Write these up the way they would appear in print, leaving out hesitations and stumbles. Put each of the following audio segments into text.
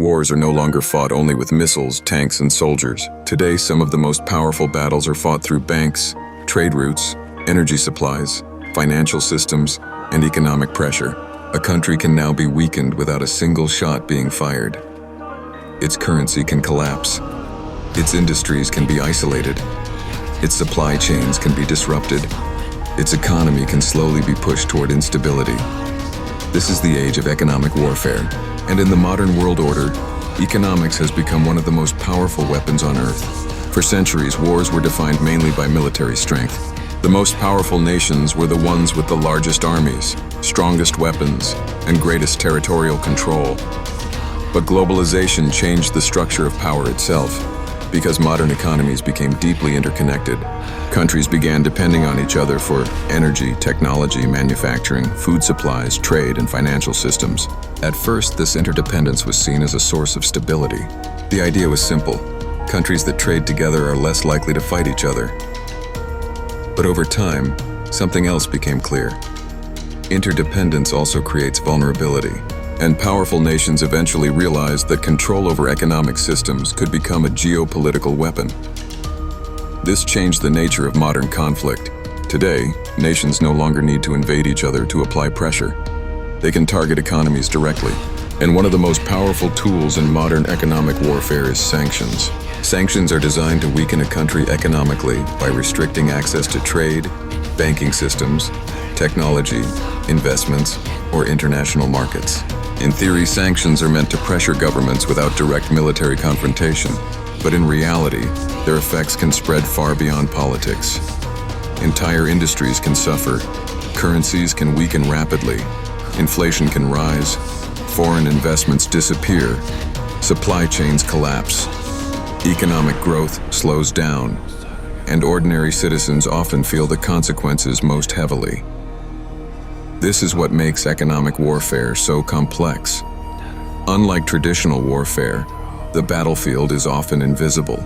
Wars are no longer fought only with missiles, tanks, and soldiers. Today, some of the most powerful battles are fought through banks, trade routes, energy supplies, financial systems, and economic pressure. A country can now be weakened without a single shot being fired. Its currency can collapse. Its industries can be isolated. Its supply chains can be disrupted. Its economy can slowly be pushed toward instability. This is the age of economic warfare. And in the modern world order, economics has become one of the most powerful weapons on Earth. For centuries, wars were defined mainly by military strength. The most powerful nations were the ones with the largest armies, strongest weapons, and greatest territorial control. But globalization changed the structure of power itself. Because modern economies became deeply interconnected, countries began depending on each other for energy, technology, manufacturing, food supplies, trade, and financial systems. At first, this interdependence was seen as a source of stability. The idea was simple: countries that trade together are less likely to fight each other. But over time, something else became clear. Interdependence also creates vulnerability. And powerful nations eventually realized that control over economic systems could become a geopolitical weapon. This changed the nature of modern conflict. Today, nations no longer need to invade each other to apply pressure. They can target economies directly. And one of the most powerful tools in modern economic warfare is sanctions. Sanctions are designed to weaken a country economically by restricting access to trade, banking systems, technology, investments, or international markets. In theory, sanctions are meant to pressure governments without direct military confrontation, but in reality, their effects can spread far beyond politics. Entire industries can suffer, currencies can weaken rapidly, inflation can rise, foreign investments disappear, supply chains collapse, economic growth slows down, and ordinary citizens often feel the consequences most heavily. This is what makes economic warfare so complex. Unlike traditional warfare, the battlefield is often invisible.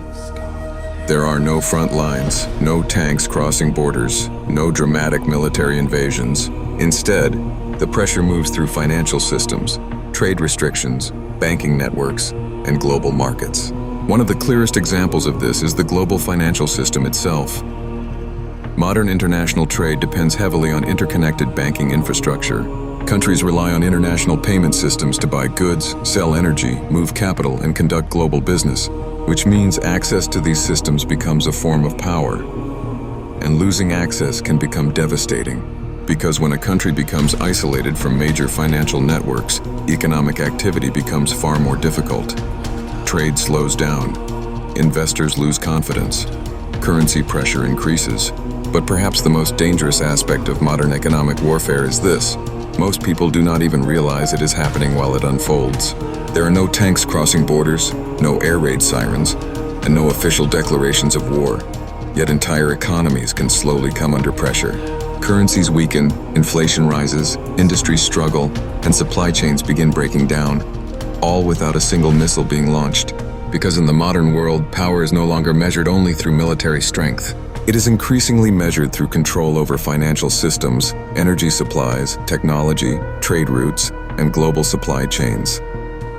There are no front lines, no tanks crossing borders, no dramatic military invasions. Instead, the pressure moves through financial systems, trade restrictions, banking networks, and global markets. One of the clearest examples of this is the global financial system itself. Modern international trade depends heavily on interconnected banking infrastructure. Countries rely on international payment systems to buy goods, sell energy, move capital, and conduct global business, which means access to these systems becomes a form of power. And losing access can become devastating, because when a country becomes isolated from major financial networks, economic activity becomes far more difficult. Trade slows down, investors lose confidence, currency pressure increases. But perhaps the most dangerous aspect of modern economic warfare is this: most people do not even realize it is happening while it unfolds. There are no tanks crossing borders, no air raid sirens, and no official declarations of war. Yet entire economies can slowly come under pressure. Currencies weaken, inflation rises, industries struggle, and supply chains begin breaking down, all without a single missile being launched. Because in the modern world, power is no longer measured only through military strength. It is increasingly measured through control over financial systems, energy supplies, technology, trade routes, and global supply chains.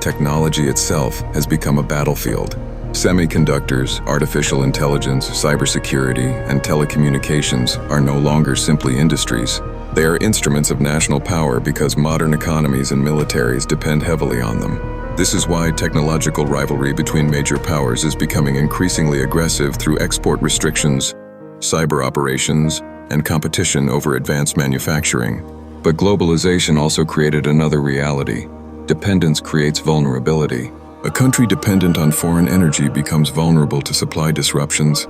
Technology itself has become a battlefield. Semiconductors, artificial intelligence, cybersecurity, and telecommunications are no longer simply industries. They are instruments of national power because modern economies and militaries depend heavily on them. This is why technological rivalry between major powers is becoming increasingly aggressive through export restrictions, cyber operations, and competition over advanced manufacturing. But globalization also created another reality. Dependence creates vulnerability. A country dependent on foreign energy becomes vulnerable to supply disruptions.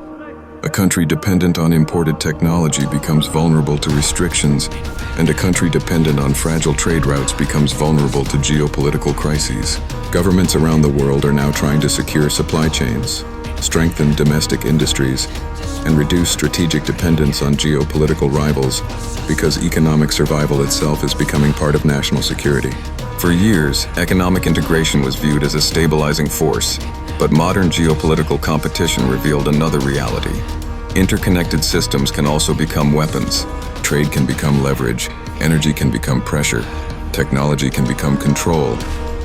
A country dependent on imported technology becomes vulnerable to restrictions, and a country dependent on fragile trade routes becomes vulnerable to geopolitical crises. Governments around the world are now trying to secure supply chains, strengthen domestic industries, and reduce strategic dependence on geopolitical rivals because economic survival itself is becoming part of national security. For years, economic integration was viewed as a stabilizing force, but modern geopolitical competition revealed another reality. Interconnected systems can also become weapons. Trade can become leverage, energy can become pressure, technology can become control,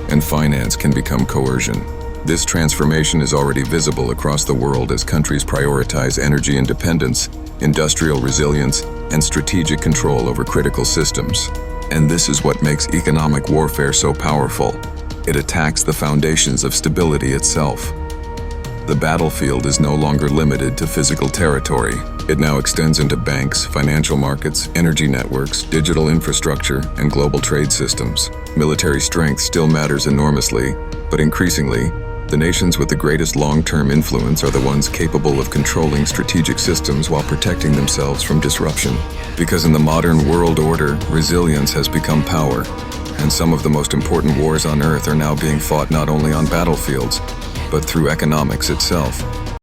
and finance can become coercion. This transformation is already visible across the world as countries prioritize energy independence, industrial resilience, and strategic control over critical systems. And this is what makes economic warfare so powerful. It attacks the foundations of stability itself. The battlefield is no longer limited to physical territory. It now extends into banks, financial markets, energy networks, digital infrastructure, and global trade systems. Military strength still matters enormously, but increasingly, the nations with the greatest long-term influence are the ones capable of controlling strategic systems while protecting themselves from disruption. Because in the modern world order, resilience has become power, and some of the most important wars on Earth are now being fought not only on battlefields, but through economics itself.